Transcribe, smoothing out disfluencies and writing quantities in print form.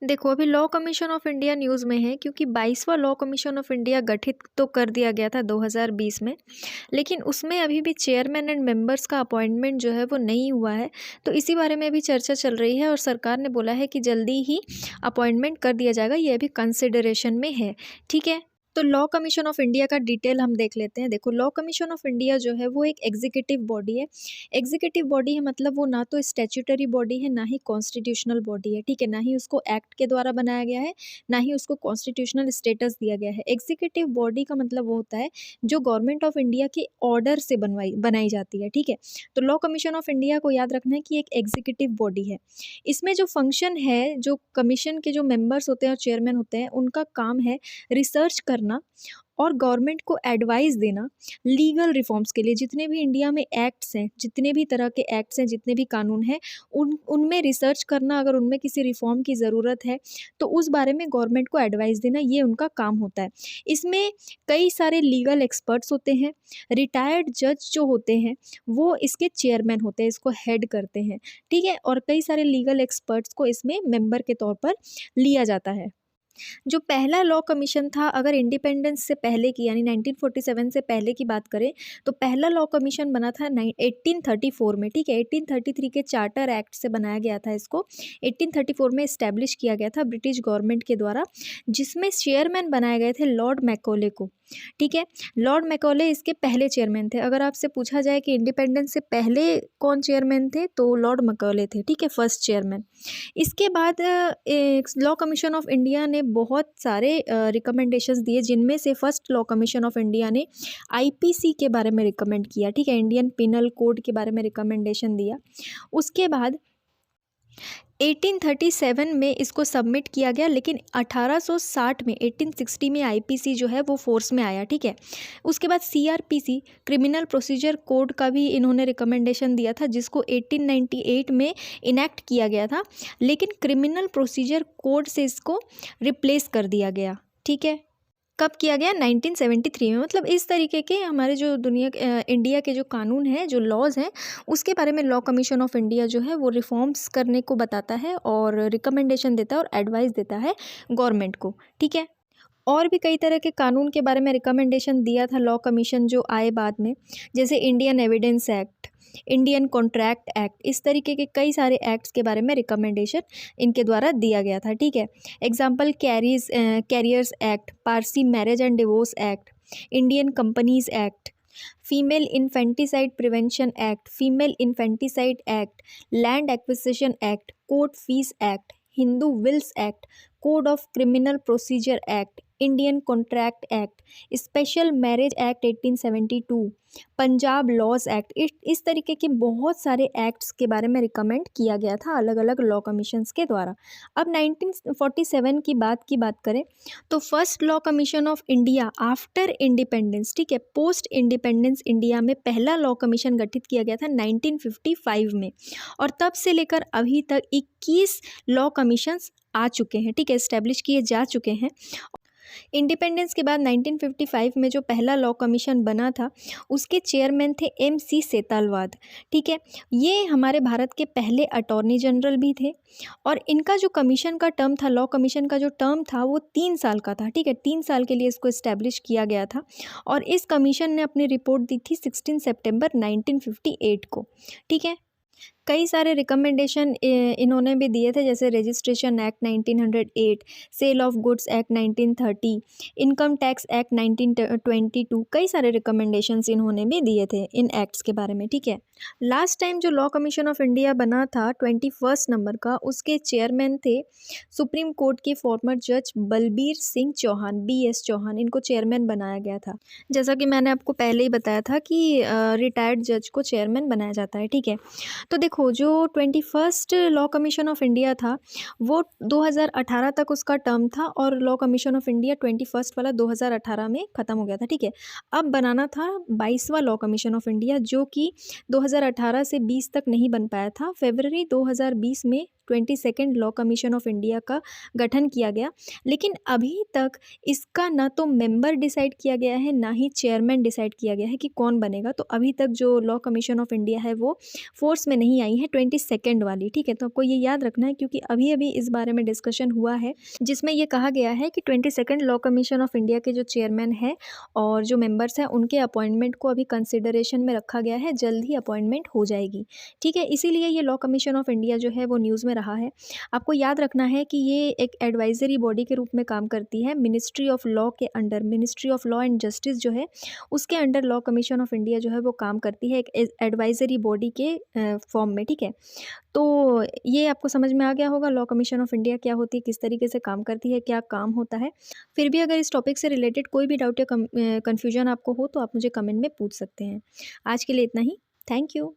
देखो, अभी law commission of India news में है क्योंकि 22वां लॉ कमीशन ऑफ इंडिया गठित तो कर दिया गया था 2020 में, लेकिन उसमें अभी भी चेयरमैन एंड मेंबर्स का अपॉइंटमेंट जो है वो नहीं हुआ है। तो इसी बारे में अभी चर्चा चल रही है और सरकार ने बोला है कि जल्दी ही अपॉइंटमेंट कर दिया जाएगा, ये अभी कंसिडरेशन में है। ठीक है। तो लॉ कमीशन ऑफ इंडिया का डिटेल हम देख लेते हैं। देखो, लॉ कमीशन ऑफ इंडिया जो है वो एक एग्जीक्यूटिव बॉडी है। एग्जीक्यूटिव बॉडी है मतलब वो ना तो स्टैट्यूटरी बॉडी है, ना ही कॉन्स्टिट्यूशनल बॉडी है। ठीक है, ना ही उसको एक्ट के द्वारा बनाया गया है, ना ही उसको कॉन्स्टिट्यूशनल स्टेटस दिया गया है। एग्जीक्यूटिव बॉडी का मतलब वो होता है जो गवर्नमेंट ऑफ इंडिया के ऑर्डर से बनाई जाती है। ठीक है, तो लॉ कमीशन ऑफ इंडिया को याद रखना है कि एक एग्जीक्यूटिव बॉडी है। इसमें जो फंक्शन है, जो कमीशन के जो मेंबर्स होते हैं और चेयरमैन होते हैं, उनका काम है रिसर्च करना और गवर्नमेंट को एडवाइस देना लीगल रिफॉर्म्स के लिए। जितने भी इंडिया में एक्ट्स हैं, जितने भी तरह के एक्ट्स हैं, जितने भी कानून हैं, उनमें रिसर्च करना, अगर उनमें किसी रिफॉर्म की ज़रूरत है तो उस बारे में गवर्नमेंट को एडवाइस देना, ये उनका काम होता है। इसमें कई सारे लीगल एक्सपर्ट्स होते हैं। रिटायर्ड जज जो होते हैं वो इसके चेयरमैन होते हैं, इसको हेड करते हैं। ठीक है, और कई सारे लीगल एक्सपर्ट्स को इसमें मेंबर के तौर पर लिया जाता है। जो पहला लॉ कमीशन था, अगर इंडिपेंडेंस से पहले की यानी 1947 से पहले की बात करें तो पहला लॉ कमीशन बना था 1834 में। ठीक है, 1833 के चार्टर एक्ट से बनाया गया था इसको। 1834 में इस्टेब्लिश किया गया था ब्रिटिश गवर्नमेंट के द्वारा, जिसमें चेयरमैन बनाए गए थे लॉर्ड मैकॉले को। ठीक है, लॉर्ड मैकॉले इसके पहले चेयरमैन थे। अगर आपसे पूछा जाए कि इंडिपेंडेंस से पहले कौन चेयरमैन थे तो लॉर्ड मैकॉले थे। ठीक है, फर्स्ट चेयरमैन। इसके बाद लॉ कमीशन ऑफ इंडिया ने बहुत सारे रिकमेंडेशंस दिए, जिनमें से first law commission of India ने आईपीसी के बारे में रिकमेंड किया। ठीक है, इंडियन पिनल कोड के बारे में रिकमेंडेशन दिया। उसके बाद 1837 में इसको सबमिट किया गया, लेकिन 1860 में 1860 में आईपीसी जो है वो फोर्स में आया। ठीक है, उसके बाद सीआरपीसी क्रिमिनल प्रोसीजर कोड का भी इन्होंने रिकमेंडेशन दिया था, जिसको 1898 में इनेक्ट किया गया था, लेकिन क्रिमिनल प्रोसीजर कोड से इसको रिप्लेस कर दिया गया। ठीक है, कब किया गया? 1973 में। मतलब इस तरीके के हमारे जो इंडिया के जो कानून हैं, जो लॉज हैं, उसके बारे में लॉ कमीशन ऑफ इंडिया जो है वो रिफॉर्म्स करने को बताता है और रिकमेंडेशन देता है और एडवाइस देता है गवर्नमेंट को। ठीक है, और भी कई तरह के कानून के बारे में रिकमेंडेशन दिया था लॉ कमीशन जो आए बाद में, जैसे Indian evidence act, Indian contract act, इस तरीके के कई सारे एक्ट्स के बारे में रिकमेंडेशन इनके द्वारा दिया गया था। ठीक है, example carriers act, Parsi marriage and divorce act, Indian companies act, female infanticide prevention act, female infanticide act, land acquisition act, court fees act, Hindu wills act, code of criminal procedure act, Indian contract act, special marriage act 1872, Punjab laws act. इस तरीके के बहुत सारे acts के बारे में recommend किया गया था अलग अलग लॉ कमीशंस के द्वारा। अब 1947 की बात करें तो first law commission of India after independence, ठीक है, पोस्ट इंडिपेंडेंस इंडिया में पहला लॉ कमीशन गठित किया गया था 1955 में, और तब से लेकर अभी तक 21 लॉ कमीशंस आ चुके हैं। ठीक है, इस्टेब्लिश किए जा चुके हैं। इंडिपेंडेंस के बाद 1955 में जो पहला लॉ कमीशन बना था उसके चेयरमैन थे MC सेतालवाद। ठीक है, ये हमारे भारत के पहले अटॉर्नी जनरल भी थे और इनका जो कमीशन का टर्म था, लॉ कमीशन का जो टर्म था वो 3 साल का था। ठीक है, 3 साल के लिए इसको इस्टेब्लिश किया गया था और इस कमीशन ने अपनी रिपोर्ट दी थी 16 सितंबर 1958 को। ठीक है, कई सारे रिकमेंडेशन इन्होंने भी दिए थे, जैसे registration act 1908, sale of goods act 1930, income tax act 1922। कई सारे रिकमेंडेशंस इन्होंने भी दिए थे इन एक्ट्स के बारे में। ठीक है, लास्ट टाइम जो लॉ कमीशन ऑफ इंडिया बना था 21 नंबर का, उसके चेयरमैन थे सुप्रीम कोर्ट के फॉर्मर जज बलबीर सिंह चौहान, BS चौहान, इनको चेयरमैन बनाया गया था। जैसा कि मैंने आपको पहले ही बताया था कि रिटायर्ड जज को चेयरमैन बनाया जाता है। ठीक है, तो देखो, जो 21 लॉ कमीशन ऑफ इंडिया था वो 2018 तक उसका टर्म था और लॉ कमीशन ऑफ इंडिया 21 वाला 2018 में ख़त्म हो गया था। ठीक है, अब बनाना था 22वां लॉ कमीशन ऑफ इंडिया, जो कि 2018 से 20 तक नहीं बन पाया था। फरवरी 2020 में 22nd law commission of India का गठन किया गया, लेकिन अभी तक इसका ना तो मेंबर डिसाइड किया गया है, ना ही चेयरमैन डिसाइड किया गया है कि कौन बनेगा। तो अभी तक जो लॉ कमीशन ऑफ इंडिया है वो फोर्स में नहीं आई है 22nd वाली, ठीक है। तो आपको ये याद रखना है, क्योंकि अभी अभी इस बारे में डिस्कशन हुआ है जिसमें ये कहा गया है कि 22nd law commission of India के जो चेयरमैन है और जो मेंबर्स हैं उनके अपॉइंटमेंट को अभी कंसिडरेशन में रखा गया है, जल्द ही अपॉइंटमेंट हो जाएगी, ठीक है। इसीलिए ये लॉ कमीशन ऑफ इंडिया जो है वो न्यूज़ में रहा है। आपको याद रखना है कि ये एक एडवाइजरी बॉडी के रूप में काम करती है मिनिस्ट्री ऑफ लॉ के under. Ministry of law and justice जो है उसके under law commission of India जो है वो काम करती है, एक एडवाइजरी बॉडी के फॉर्म में, ठीक है। तो ये आपको समझ में आ गया होगा लॉ कमीशन ऑफ इंडिया क्या होती है, किस तरीके से काम करती है, क्या काम होता है। फिर भी अगर इस टॉपिक से रिलेटेड कोई भी डाउट या कन्फ्यूजन आपको हो तो आप मुझे कमेंट में पूछ सकते हैं। आज के लिए इतना ही। Thank you.